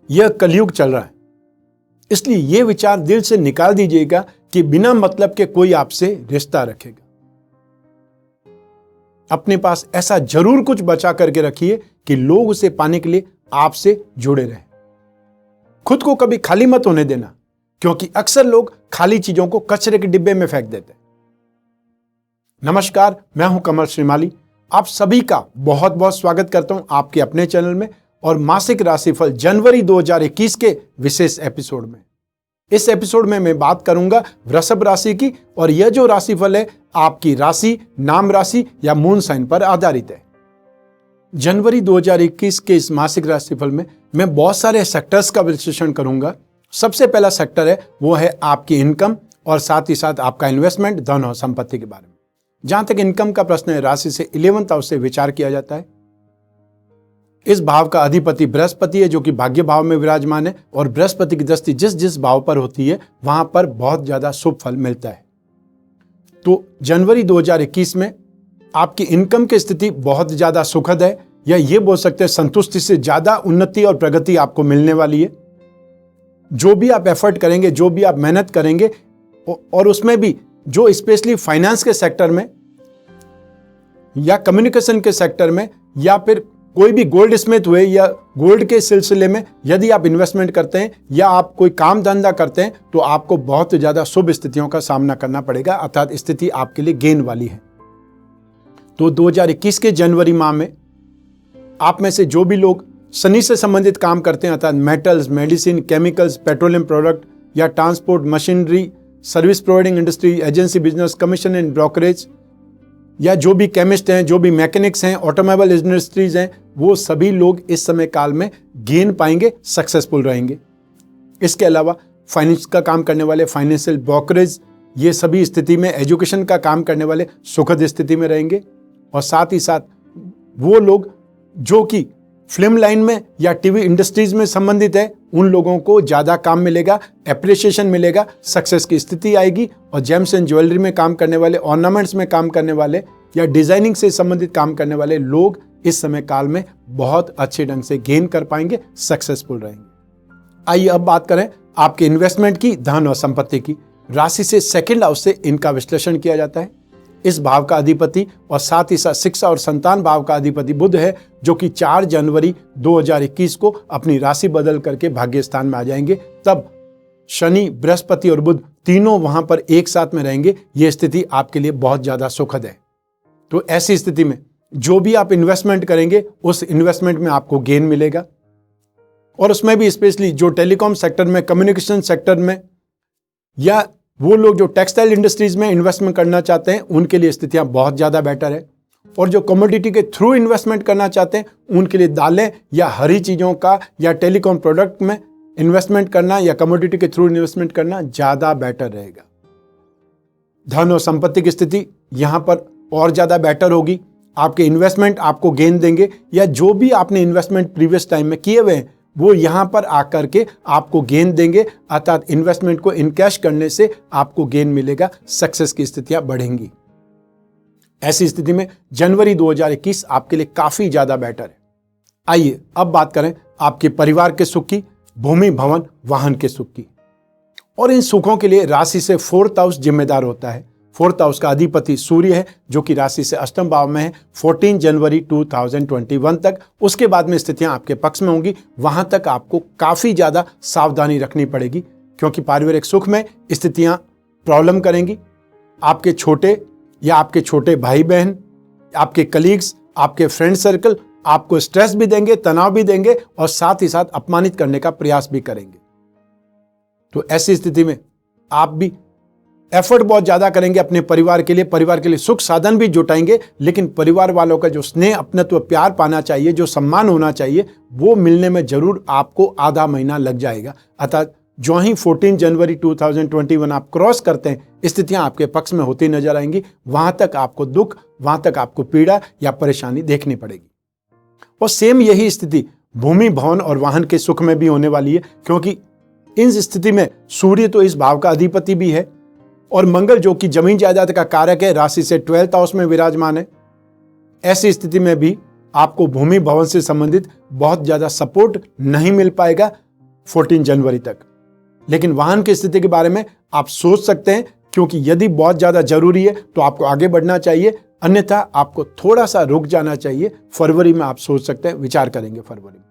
यह कलयुग चल रहा है, इसलिए यह विचार दिल से निकाल दीजिएगा कि बिना मतलब के कोई आपसे रिश्ता रखेगा। अपने पास ऐसा जरूर कुछ बचा करके रखिए कि लोग उसे पाने के लिए आपसे जुड़े रहें। खुद को कभी खाली मत होने देना, क्योंकि अक्सर लोग खाली चीजों को कचरे के डिब्बे में फेंक देते हैं। नमस्कार, मैं हूं कमल श्रीमाली। आप सभी का बहुत बहुत स्वागत करता हूं आपके अपने चैनल में और मासिक राशिफल जनवरी 2021 के विशेष एपिसोड में। इस एपिसोड में मैं बात करूंगा वृषभ राशि की, और यह जो राशिफल है आपकी राशि, नाम राशि या मून साइन पर आधारित है। जनवरी 2021 के इस मासिक राशिफल में मैं बहुत सारे सेक्टर्स का विश्लेषण करूंगा। सबसे पहला सेक्टर है वो है आपकी इनकम और साथ ही साथ आपका इन्वेस्टमेंट, धन और संपत्ति के बारे में। जहां तक इनकम का प्रश्न है, राशि से 11th हाउस से विचार किया जाता है। इस भाव का अधिपति बृहस्पति है, जो कि भाग्य भाव में विराजमान है, और बृहस्पति की दृष्टि जिस जिस भाव पर होती है वहां पर बहुत ज्यादा शुभ फल मिलता है। तो जनवरी 2021 में आपकी इनकम की स्थिति बहुत ज्यादा सुखद है, या ये बोल सकते हैं संतुष्टि से ज्यादा उन्नति और प्रगति आपको मिलने वाली है। जो भी आप एफर्ट करेंगे, जो भी आप मेहनत करेंगे, और उसमें भी जो स्पेशली फाइनेंस के सेक्टर में या कम्युनिकेशन के सेक्टर में, या फिर कोई भी गोल्ड स्मिथ हुए या गोल्ड के सिलसिले में यदि आप इन्वेस्टमेंट करते हैं या आप कोई काम धंधा करते हैं, तो आपको बहुत ज्यादा शुभ स्थितियों का सामना करना पड़ेगा, अर्थात स्थिति आपके लिए गेन वाली है। तो 2021 के जनवरी माह में आप में से जो भी लोग शनि से संबंधित काम करते हैं, अर्थात metals, medicine, chemicals, petroleum product या transport, machinery, service providing industry, agency business, commission and brokerage, या जो भी केमिस्ट हैं, जो भी मैकेनिक्स हैं, ऑटोमोबाइल इंडस्ट्रीज हैं, वो सभी लोग इस समय काल में गेन पाएंगे, सक्सेसफुल रहेंगे। इसके अलावा फाइनेंस का काम करने वाले, फाइनेंशियल ब्रोकरेज, ये सभी स्थिति में, एजुकेशन का काम करने वाले सुखद स्थिति में रहेंगे। और साथ ही साथ वो लोग जो कि फिल्म लाइन में या टीवी इंडस्ट्रीज में संबंधित है, उन लोगों को ज्यादा काम मिलेगा, एप्रिसिएशन मिलेगा, सक्सेस की स्थिति आएगी। और जेम्स एंड ज्वेलरी में काम करने वाले, ऑर्नामेंट्स में काम करने वाले या डिजाइनिंग से संबंधित काम करने वाले लोग इस समय काल में बहुत अच्छे ढंग से गेन कर पाएंगे, सक्सेसफुल रहेंगे। आइए अब बात करें आपके इन्वेस्टमेंट की, धन और संपत्ति की। राशि से 2nd हाउस से इनका विश्लेषण किया जाता है। इस भाव का अधिपति और साथ ही साथ शिक्षा और संतान भाव का अधिपति बुध है, जो कि 4 जनवरी 2021 को अपनी राशि बदल करके भाग्य स्थान में आ जाएंगे। तब शनि, बृहस्पति और बुध तीनों वहां पर एक साथ में रहेंगे। यह स्थिति आपके लिए बहुत ज्यादा सुखद है। तो ऐसी स्थिति में जो भी आप इन्वेस्टमेंट करेंगे, उस इन्वेस्टमेंट में आपको गेन मिलेगा। और उसमें भी स्पेशली जो टेलीकॉम सेक्टर में, कम्युनिकेशन सेक्टर में, या वो लोग जो टेक्सटाइल इंडस्ट्रीज में इन्वेस्टमेंट करना चाहते हैं, उनके लिए स्थितियां बहुत ज्यादा बेटर है। और जो कमोडिटी के थ्रू इन्वेस्टमेंट करना चाहते हैं, उनके लिए दालें या हरी चीजों का या टेलीकॉम प्रोडक्ट में इन्वेस्टमेंट करना या कमोडिटी के थ्रू इन्वेस्टमेंट करना ज्यादा बेटर रहेगा। धन और संपत्ति की स्थिति यहां पर और ज्यादा बेटर होगी। आपके इन्वेस्टमेंट आपको गेन देंगे, या जो भी आपने इन्वेस्टमेंट प्रीवियस टाइम में किए हुए हैं वो यहां पर आकर के आपको गेन देंगे, अर्थात इन्वेस्टमेंट को इनकैश करने से आपको गेन मिलेगा, सक्सेस की स्थितियां बढ़ेंगी। ऐसी स्थिति में जनवरी 2021 आपके लिए काफी ज्यादा बेटर है। आइए अब बात करें आपके परिवार के सुख की, भूमि, भवन, वाहन के सुख की। और इन सुखों के लिए राशि से 4th हाउस जिम्मेदार होता है। 4th हाउस का अधिपति सूर्य है, जो कि राशि से 8वें भाव में है 14 जनवरी 2021 तक। उसके बाद में स्थितियां आपके पक्ष में होंगी। वहां तक आपको काफी ज्यादा सावधानी रखनी पड़ेगी, क्योंकि पारिवारिक सुख में स्थितियां प्रॉब्लम करेंगी। आपके छोटे या आपके छोटे भाई बहन, आपके कलीग्स, आपके फ्रेंड सर्कल आपको स्ट्रेस भी देंगे, तनाव भी देंगे, और साथ ही साथ अपमानित करने का प्रयास भी करेंगे। तो ऐसी स्थिति में आप भी एफर्ट बहुत ज्यादा करेंगे अपने परिवार के लिए सुख साधन भी जुटाएंगे, लेकिन परिवार वालों का जो स्नेह, अपनत्व, प्यार पाना चाहिए, जो सम्मान होना चाहिए, वो मिलने में जरूर आपको आधा महीना लग जाएगा। अर्थात जो ही 14 जनवरी 2021 आप क्रॉस करते हैं, स्थितियां आपके पक्ष में होती नजर आएंगी। वहां तक आपको दुख, वहां तक आपको पीड़ा या परेशानी देखनी पड़ेगी। और सेम यही स्थिति भूमि, भवन और वाहन के सुख में भी होने वाली है, क्योंकि इन स्थिति में सूर्य तो इस भाव का अधिपति भी है, और मंगल जो कि जमीन जायदाद का कारक है, राशि से 12th हाउस में विराजमान है। ऐसी स्थिति में भी आपको भूमि, भवन से संबंधित बहुत ज्यादा सपोर्ट नहीं मिल पाएगा। 14 जनवरी तक। लेकिन वाहन की स्थिति के बारे में आप सोच सकते हैं, क्योंकि यदि बहुत ज्यादा जरूरी है तो आपको आगे बढ़ना चाहिए, अन्यथा आपको थोड़ा सा रुक जाना चाहिए। फरवरी में आप सोच सकते हैं, विचार करेंगे फरवरी में।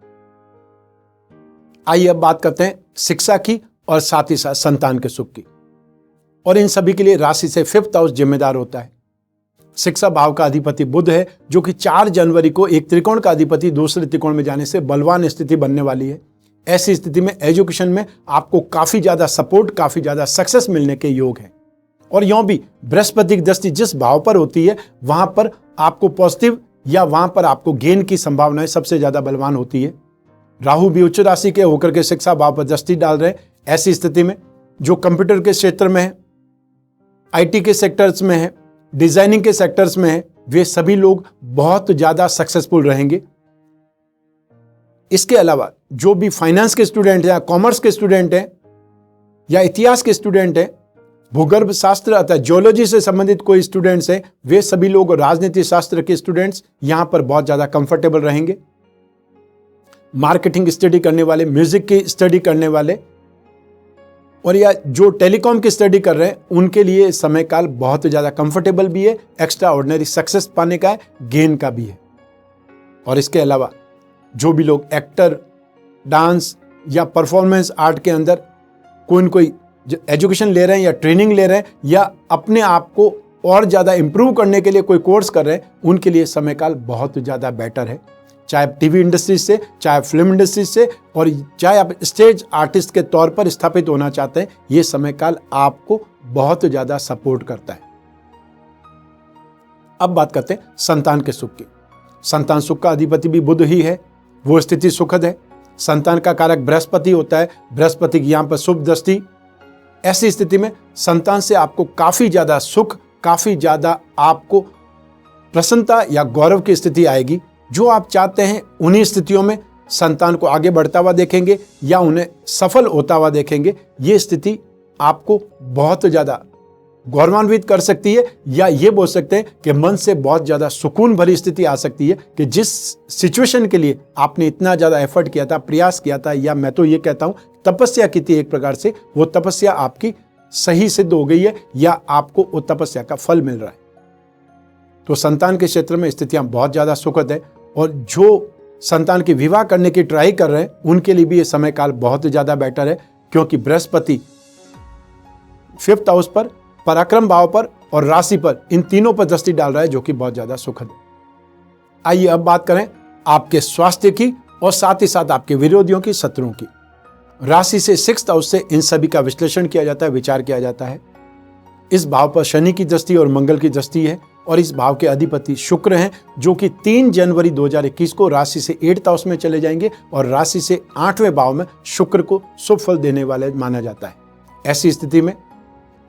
आइए अब बात करते हैं शिक्षा की और साथ ही साथ संतान के सुख की। और इन सभी के लिए राशि से 5th हाउस जिम्मेदार होता है। शिक्षा भाव का अधिपति बुध है, जो कि 4 जनवरी को एक त्रिकोण का अधिपति दूसरे त्रिकोण में जाने से बलवान स्थिति बनने वाली है। ऐसी स्थिति में एजुकेशन में आपको काफी ज्यादा सपोर्ट, काफी ज्यादा सक्सेस मिलने के योग है। और यूं भी बृहस्पति की दृष्टि जिस भाव पर होती है वहां पर आपको पॉजिटिव या वहां पर आपको गेन की संभावनाएं सबसे ज्यादा बलवान होती है। राहु भी उच्च राशि के होकर के शिक्षा भाव पर दृष्टि डाल रहे हैं। ऐसी स्थिति में जो कंप्यूटर के क्षेत्र में है, आईटी के सेक्टर्स में है, डिजाइनिंग के सेक्टर्स में है, वे सभी लोग बहुत ज्यादा सक्सेसफुल रहेंगे। इसके अलावा जो भी फाइनेंस के स्टूडेंट हैं या कॉमर्स के स्टूडेंट हैं या इतिहास के स्टूडेंट हैं, भूगर्भ शास्त्र अर्थात जियोलॉजी से संबंधित कोई स्टूडेंट्स हैं, वे सभी लोग, राजनीति शास्त्र के स्टूडेंट्स यहां पर बहुत ज्यादा कंफर्टेबल रहेंगे। मार्केटिंग स्टडी करने वाले, म्यूजिक की स्टडी करने वाले और या जो टेलीकॉम की स्टडी कर रहे हैं, उनके लिए समय काल बहुत ज्यादा कंफर्टेबल भी है, एक्स्ट्रा ऑर्डिनरी सक्सेस पाने का है, गेन का भी है। और इसके अलावा जो भी लोग एक्टर, डांस या परफॉर्मेंस आर्ट के अंदर कोई न कोई एजुकेशन ले रहे हैं या ट्रेनिंग ले रहे हैं या अपने आप को और ज़्यादा इंप्रूव करने के लिए कोई कोर्स कर रहे हैं, उनके लिए समय काल बहुत ज़्यादा बेटर है। चाहे टीवी इंडस्ट्री से, चाहे फिल्म इंडस्ट्री से, और चाहे आप स्टेज आर्टिस्ट के तौर पर स्थापित होना चाहते हैं, ये समय काल आपको बहुत ज़्यादा सपोर्ट करता है। अब बात करते हैं संतान के सुख की। संतान सुख का अधिपति भी बुध ही है, वो स्थिति सुखद है। संतान का कारक बृहस्पति होता है, बृहस्पति की यहां पर शुभ दृष्टि। ऐसी स्थिति में संतान से आपको काफी ज्यादा सुख, काफी ज्यादा आपको प्रसन्नता या गौरव की स्थिति आएगी। जो आप चाहते हैं उन्हीं स्थितियों में संतान को आगे बढ़ता हुआ देखेंगे या उन्हें सफल होता हुआ देखेंगे। ये स्थिति आपको बहुत ज्यादा गौरवान्वित कर सकती है, या ये बोल सकते हैं कि मन से बहुत ज्यादा सुकून भरी स्थिति आ सकती है कि जिस सिचुएशन के लिए आपने इतना ज्यादा एफर्ट किया था, प्रयास किया था, या मैं तो ये कहता हूं तपस्या की थी एक प्रकार से, वो तपस्या आपकी सही सिद्ध हो गई है या आपको वो तपस्या का फल मिल रहा है। तो संतान के क्षेत्र में स्थितियां बहुत ज्यादा सुखद है। और जो संतान की विवाह करने की ट्राई कर रहे हैं, उनके लिए भी ये समय काल बहुत ज्यादा बेटर है, क्योंकि बृहस्पति 5th हाउस पर, पराक्रम भाव पर और राशि पर, इन तीनों पर दृष्टि डाल रहा है, जो कि बहुत ज्यादा सुखद है। आइए अब बात करें आपके स्वास्थ्य की और साथ ही साथ आपके विरोधियों की, शत्रुओं की। राशि से 6th हाउस से इन सभी का विश्लेषण किया जाता है, विचार किया जाता है। इस भाव पर शनि की दृष्टि और मंगल की दृष्टि है, और इस भाव के अधिपति शुक्र हैं, जो कि 3 जनवरी 2021 को राशि से 8th हाउस में चले जाएंगे और राशि से 8वें भाव में शुक्र को शुभ फल देने वाले माना जाता है। ऐसी स्थिति में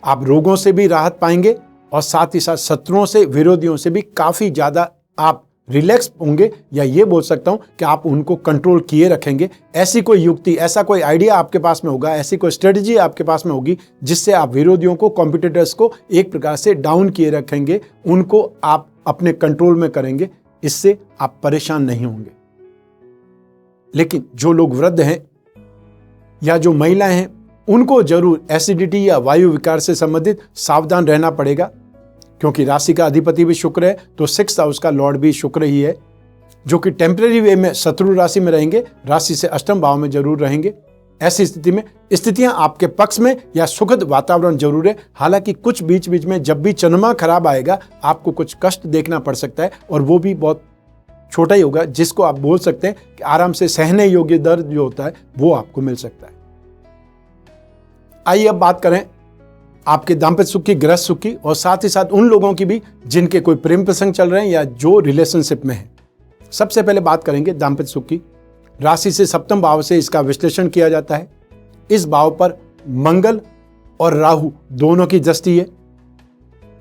आप रोगों से भी राहत पाएंगे और साथ ही साथ शत्रुओं से, विरोधियों से भी काफी ज्यादा आप रिलैक्स होंगे, या ये बोल सकता हूं कि आप उनको कंट्रोल किए रखेंगे। ऐसी कोई युक्ति, ऐसा कोई आइडिया आपके पास में होगा, ऐसी कोई स्ट्रेटजी आपके पास में होगी, जिससे आप विरोधियों को, कॉम्पिटिटर्स को एक प्रकार से डाउन किए रखेंगे, उनको आप अपने कंट्रोल में करेंगे। इससे आप परेशान नहीं होंगे। लेकिन जो लोग वृद्ध हैं या जो महिलाएं हैं, उनको जरूर एसिडिटी या वायु विकार से संबंधित सावधान रहना पड़ेगा, क्योंकि राशि का अधिपति भी शुक्र है, तो 6th हाउस का लॉर्ड भी शुक्र ही है, जो कि टेम्परेरी वे में शत्रु राशि में रहेंगे, राशि से 8वें भाव में जरूर रहेंगे। ऐसी स्थिति में स्थितियां आपके पक्ष में या सुखद वातावरण जरूर है। हालांकि कुछ बीच बीच में जब भी चंद्रमा खराब आएगा, आपको कुछ कष्ट देखना पड़ सकता है, और वो भी बहुत छोटा ही होगा, जिसको आप बोल सकते हैं कि आराम से सहने योग्य दर्द जो होता है वो आपको मिल सकता है। आइए अब बात करें आपके दाम्पत्य सुख की, गृह सुख की, और साथ ही साथ उन लोगों की भी जिनके कोई प्रेम प्रसंग चल रहे हैं या जो रिलेशनशिप में है। सबसे पहले बात करेंगे दाम्पत्य सुख की। राशि से 7वें भाव से इसका विश्लेषण किया जाता है। इस भाव पर मंगल और राहु दोनों की दृष्टि है,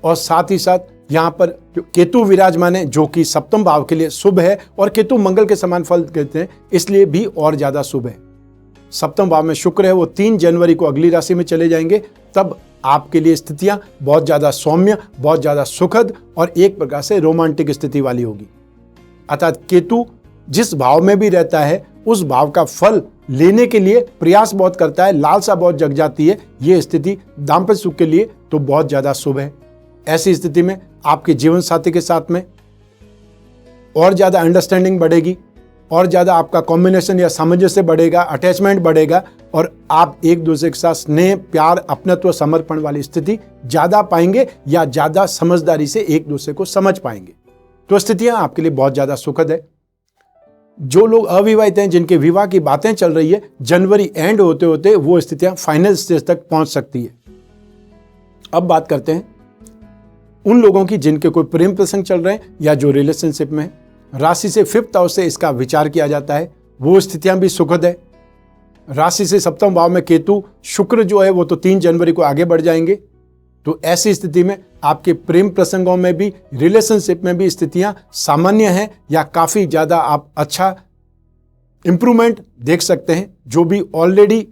और साथ ही साथ यहां पर केतु विराजमान है, जो कि 7वें भाव के लिए शुभ है, और केतु मंगल के समान फल देते हैं, इसलिए भी और ज्यादा शुभ है। 7वें भाव में शुक्र है, वो 3 जनवरी को अगली राशि में चले जाएंगे। तब आपके लिए स्थितियां बहुत ज्यादा सौम्य, बहुत ज्यादा सुखद और एक प्रकार से रोमांटिक स्थिति वाली होगी। अर्थात केतु जिस भाव में भी रहता है उस भाव का फल लेने के लिए प्रयास बहुत करता है, लालसा बहुत जग जाती है। ये स्थिति दाम्पत्य सुख के लिए तो बहुत ज्यादा शुभ है। ऐसी स्थिति में आपके जीवन साथी के साथ में और ज्यादा अंडरस्टैंडिंग बढ़ेगी, और ज्यादा आपका कॉम्बिनेशन या सामंजस्य बढ़ेगा, अटैचमेंट बढ़ेगा, और आप एक दूसरे के साथ स्नेह, प्यार, अपनत्व, समर्पण वाली स्थिति ज्यादा पाएंगे या ज्यादा समझदारी से एक दूसरे को समझ पाएंगे। तो स्थितियां आपके लिए बहुत ज्यादा सुखद है। जो लोग अविवाहित हैं, जिनके विवाह की बातें चल रही है, जनवरी एंड होते होते वो स्थितियां फाइनल स्टेज तक पहुंच सकती है। अब बात करते हैं उन लोगों की जिनके कोई प्रेम प्रसंग चल रहे हैं या जो रिलेशनशिप में है। राशि से 5th हाउस से इसका विचार किया जाता है, वो स्थितियां भी सुखद है। राशि से 7वें भाव में केतु, शुक्र जो है वो तो 3 जनवरी को आगे बढ़ जाएंगे। तो ऐसी स्थिति में आपके प्रेम प्रसंगों में भी, रिलेशनशिप में भी स्थितियां सामान्य हैं या काफी ज्यादा आप अच्छा इंप्रूवमेंट देख सकते हैं। जो भी ऑलरेडी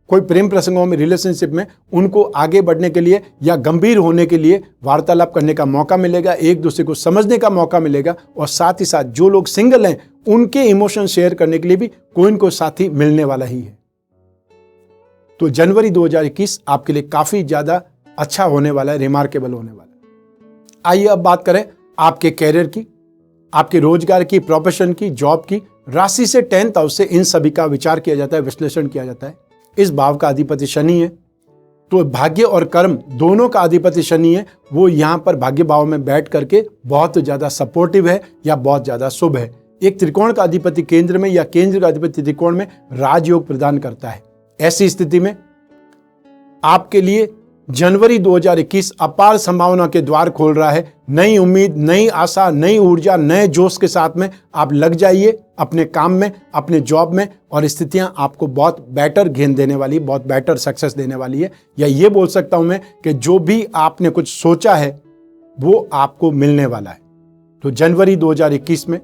कोई प्रेम प्रसंगों में, रिलेशनशिप में, उनको आगे बढ़ने के लिए या गंभीर होने के लिए वार्तालाप करने का मौका मिलेगा, एक दूसरे को समझने का मौका मिलेगा, और साथ ही साथ जो लोग सिंगल हैं उनके इमोशन शेयर करने के लिए भी कोई न कोई साथी मिलने वाला ही है। तो जनवरी 2021 आपके लिए काफी ज्यादा अच्छा होने वाला है, रिमार्केबल होने वाला है। आइए अब बात करें आपके कैरियर की, आपके रोजगार की, प्रोफेशन की, जॉब की। राशि से 10th हाउस से इन सभी का विचार किया जाता है, विश्लेषण किया जाता है। इस भाव का अधिपति शनि है, तो भाग्य और कर्म दोनों का अधिपति शनि है। वो यहां पर भाग्य भाव में बैठ करके बहुत ज्यादा सपोर्टिव है या बहुत ज्यादा शुभ है। एक त्रिकोण का अधिपति केंद्र में या केंद्र का अधिपति त्रिकोण में राजयोग प्रदान करता है। ऐसी स्थिति में आपके लिए जनवरी 2021 अपार संभावना के द्वार खोल रहा है। नई उम्मीद, नई आशा, नई ऊर्जा, नए जोश के साथ में आप लग जाइए अपने काम में, अपने जॉब में, और स्थितियां आपको बहुत बेटर गेंद देने वाली, बहुत बेटर सक्सेस देने वाली है। या ये बोल सकता हूं मैं कि जो भी आपने कुछ सोचा है वो आपको मिलने वाला है। तो जनवरी 2021 में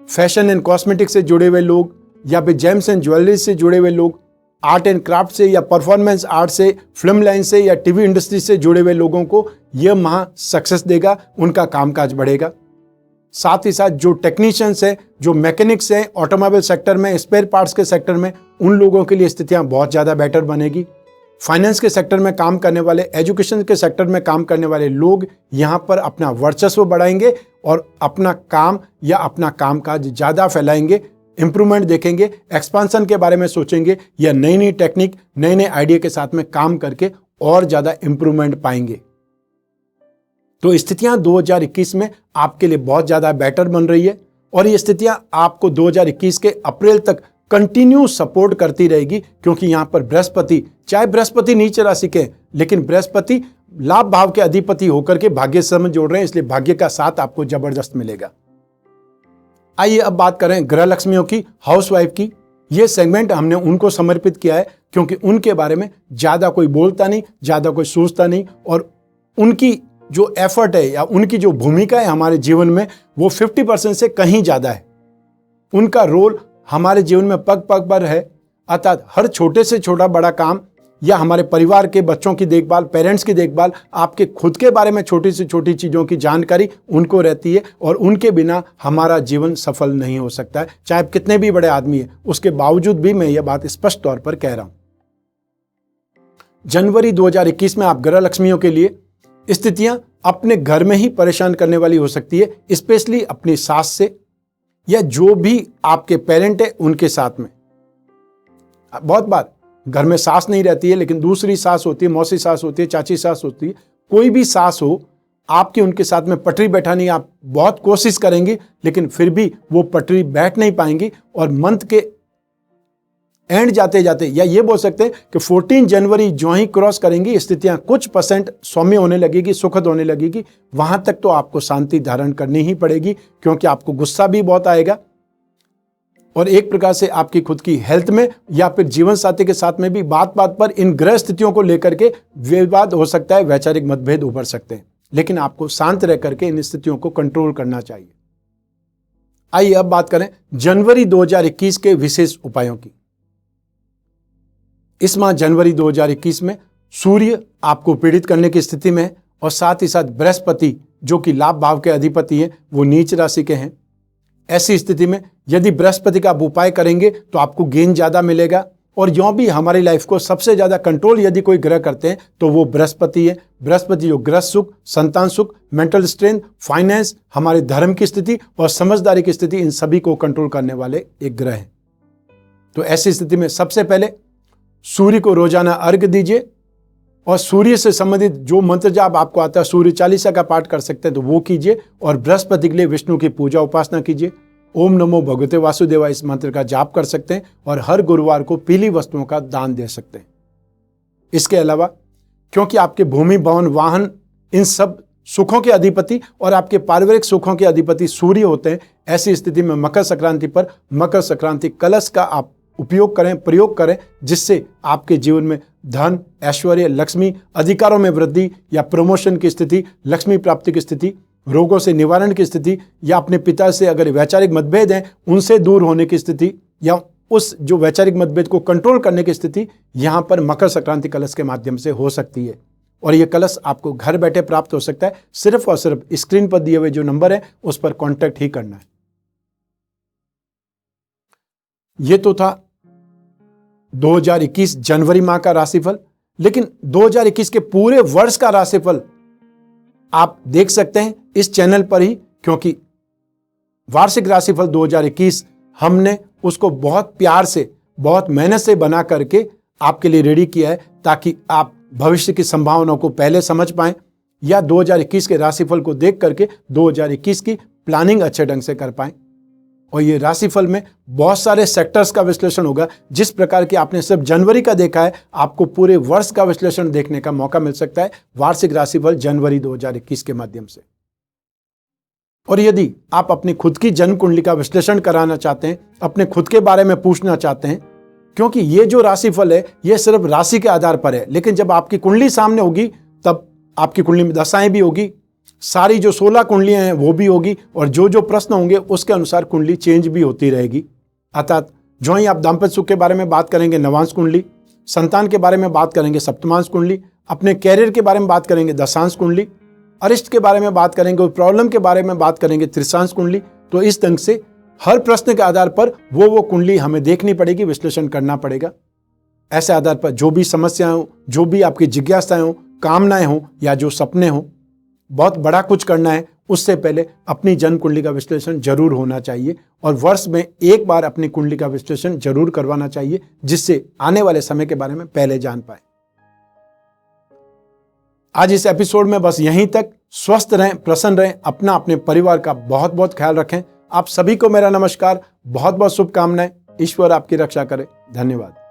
फैशन एंड कॉस्मेटिक्स से जुड़े हुए लोग, या फिर जेम्स एंड ज्वेलरी से जुड़े हुए लोग, आर्ट एंड क्राफ्ट से या परफॉर्मेंस आर्ट से, फिल्म लाइन से या टीवी इंडस्ट्री से जुड़े हुए लोगों को यह माह सक्सेस देगा, उनका कामकाज बढ़ेगा। साथ ही साथ जो टेक्नीशियंस हैं, जो मैकेनिक्स हैं, ऑटोमोबाइल सेक्टर में, स्पेयर पार्ट्स के सेक्टर में, उन लोगों के लिए स्थितियां बहुत ज़्यादा बेटर बनेगी। फाइनेंस के सेक्टर में काम करने वाले, एजुकेशन के सेक्टर में काम करने वाले लोग यहाँ पर अपना वर्चस्व बढ़ाएंगे और अपना काम या अपना कामकाज ज़्यादा फैलाएंगे, इंप्रूवमेंट देखेंगे, एक्सपांसन के बारे में सोचेंगे, या नई नई टेक्निक, नए नए आइडिया के साथ में काम करके और ज़्यादा इंप्रूवमेंट पाएंगे। तो स्थितियां 2021 में आपके लिए बहुत ज़्यादा बेटर बन रही है, और ये स्थितियां आपको 2021 के अप्रैल तक कंटिन्यू सपोर्ट करती रहेगी, क्योंकि यहां पर बृहस्पति, चाहे बृहस्पति नीच राशि के, लेकिन बृहस्पति लाभ भाव के अधिपति होकर के भाग्य से जोड़ रहे हैं, इसलिए भाग्य का साथ आपको जबरदस्त मिलेगा। आइए अब बात करें ग्रह लक्ष्मियों की, हाउसवाइफ की। ये सेगमेंट हमने उनको समर्पित किया है क्योंकि उनके बारे में ज़्यादा कोई बोलता नहीं, ज़्यादा कोई सोचता नहीं, और उनकी जो एफर्ट है या उनकी जो भूमिका है हमारे जीवन में वो 50% से कहीं ज़्यादा है। उनका रोल हमारे जीवन में पग पग पर है, अर्थात हर छोटे से छोटा बड़ा काम या हमारे परिवार के बच्चों की देखभाल, पेरेंट्स की देखभाल, आपके खुद के बारे में छोटी से छोटी चीज़ों की जानकारी उनको रहती है, और उनके बिना हमारा जीवन सफल नहीं हो सकता है। चाहे आप कितने भी बड़े आदमी हैं, उसके बावजूद भी मैं यह बात स्पष्ट तौर पर कह रहा हूं। जनवरी 2021 में आप ग्रह लक्ष्मियों के लिए स्थितियां अपने घर में ही परेशान करने वाली हो सकती है, स्पेशली अपनी सास से या जो भी आपके पेरेंट है उनके साथ में। बहुत बार घर में सास नहीं रहती है, लेकिन दूसरी सास होती है, मौसी सास होती है, चाची सास होती है, कोई भी सास हो, आपकी उनके साथ में पटरी बैठानी आप बहुत कोशिश करेंगी, लेकिन फिर भी वो पटरी बैठ नहीं पाएंगी, और मंथ के एंड जाते जाते, या ये बोल सकते हैं कि 14 जनवरी जो ही क्रॉस करेंगी, स्थितियां कुछ % सौम्य होने लगेगी, सुखद होने लगेगी। वहां तक तो आपको शांति धारण करनी ही पड़ेगी, क्योंकि आपको गुस्सा भी बहुत आएगा, और एक प्रकार से आपकी खुद की हेल्थ में या फिर जीवन साथी के साथ में भी बात बात पर इन ग्रह स्थितियों को लेकर के विवाद हो सकता है, वैचारिक मतभेद उभर सकते हैं, लेकिन आपको शांत रह करके इन स्थितियों को कंट्रोल करना चाहिए। आइए अब बात करें जनवरी 2021 के विशेष उपायों की। इस माह जनवरी 2021 में सूर्य आपको पीड़ित करने की स्थिति में है, और साथ ही साथ बृहस्पति जो कि लाभ भाव के अधिपति हैं वो नीच राशि के हैं। ऐसी स्थिति में यदि बृहस्पति का आप उपाय करेंगे तो आपको गेन ज़्यादा मिलेगा। और यों भी हमारी लाइफ को सबसे ज़्यादा कंट्रोल यदि कोई ग्रह करते हैं तो वो बृहस्पति है। बृहस्पति जो ग्रह सुख, संतान सुख, मेंटल स्ट्रेंथ, फाइनेंस, हमारे धर्म की स्थिति और समझदारी की स्थिति, इन सभी को कंट्रोल करने वाले एक ग्रह है। तो ऐसी स्थिति में सबसे पहले सूर्य को रोजाना अर्घ्य दीजिए और सूर्य से संबंधित जो मंत्र जाप आपको आता है, सूर्य चालीसा का पाठ कर सकते हैं तो वो कीजिए। और बृहस्पति के लिए विष्णु की पूजा उपासना कीजिए। ओम नमो भगवते वासुदेवाय इस मंत्र का जाप कर सकते हैं और हर गुरुवार को पीली वस्तुओं का दान दे सकते हैं। इसके अलावा क्योंकि आपके भूमि, भवन, वाहन, इन सब सुखों के अधिपति और आपके पारिवारिक सुखों के अधिपति सूर्य होते हैं, ऐसी स्थिति में मकर संक्रांति पर मकर संक्रांति कलश का आप उपयोग करें, प्रयोग करें, जिससे आपके जीवन में धन, ऐश्वर्य, लक्ष्मी, अधिकारों में वृद्धि या प्रमोशन की स्थिति, लक्ष्मी प्राप्ति की स्थिति, रोगों से निवारण की स्थिति, या अपने पिता से अगर वैचारिक मतभेद हैं उनसे दूर होने की स्थिति, या उस जो वैचारिक मतभेद को कंट्रोल करने की स्थिति यहाँ पर मकर संक्रांति कलश के माध्यम से हो सकती है। और ये कलश आपको घर बैठे प्राप्त हो सकता है। सिर्फ और सिर्फ स्क्रीन पर दिए हुए जो नंबर है उस पर कॉन्टैक्ट ही करना है। ये तो था 2021 जनवरी माह का राशिफल, लेकिन 2021 के पूरे वर्ष का राशिफल आप देख सकते हैं इस चैनल पर ही, क्योंकि वार्षिक राशिफल 2021 हमने उसको बहुत प्यार से, बहुत मेहनत से बना करके आपके लिए रेडी किया है, ताकि आप भविष्य की संभावनाओं को पहले समझ पाएं या 2021 के राशिफल को देख करके 2021 की प्लानिंग अच्छे ढंग से कर पाएं। और ये राशिफल में बहुत सारे सेक्टर्स का विश्लेषण होगा। जिस प्रकार की आपने सिर्फ जनवरी का देखा है, आपको पूरे वर्ष का विश्लेषण देखने का मौका मिल सकता है वार्षिक राशिफल जनवरी 2021 के माध्यम से। और यदि आप अपनी खुद की जन्म कुंडली का विश्लेषण कराना चाहते हैं, अपने खुद के बारे में पूछना चाहते हैं, क्योंकि ये जो राशिफल है ये सिर्फ राशि के आधार पर है, लेकिन जब आपकी कुंडली सामने होगी तब आपकी कुंडली में दशाएं भी होगी, सारी जो 16 कुंडलियां हैं वो भी होगी, और जो जो प्रश्न होंगे उसके अनुसार कुंडली चेंज भी होती रहेगी। अर्थात जो ही आप दाम्पत्य सुख के बारे में बात करेंगे नवांश कुंडली, संतान के बारे में बात करेंगे सप्तमांश कुंडली, अपने कैरियर के बारे में बात करेंगे दशांश कुंडली, अरिष्ट के बारे में बात करेंगे, प्रॉब्लम के बारे में बात करेंगे त्रिशांश कुंडली। तो इस ढंग से हर प्रश्न के आधार पर वो कुंडली हमें देखनी पड़ेगी, विश्लेषण करना पड़ेगा। ऐसे आधार पर जो भी समस्याएं हो, जो भी आपकी जिज्ञासाएं हो, कामनाएं हो या जो सपने हो, बहुत बड़ा कुछ करना है, उससे पहले अपनी जन्म कुंडली का विश्लेषण जरूर होना चाहिए। और वर्ष में एक बार अपनी कुंडली का विश्लेषण जरूर करवाना चाहिए, जिससे आने वाले समय के बारे में पहले जान पाए। आज इस एपिसोड में बस यहीं तक। स्वस्थ रहें, प्रसन्न रहें, अपना, अपने परिवार का बहुत बहुत ख्याल रखें। आप सभी को मेरा नमस्कार, बहुत बहुत शुभकामनाएं। ईश्वर आपकी रक्षा करे। धन्यवाद।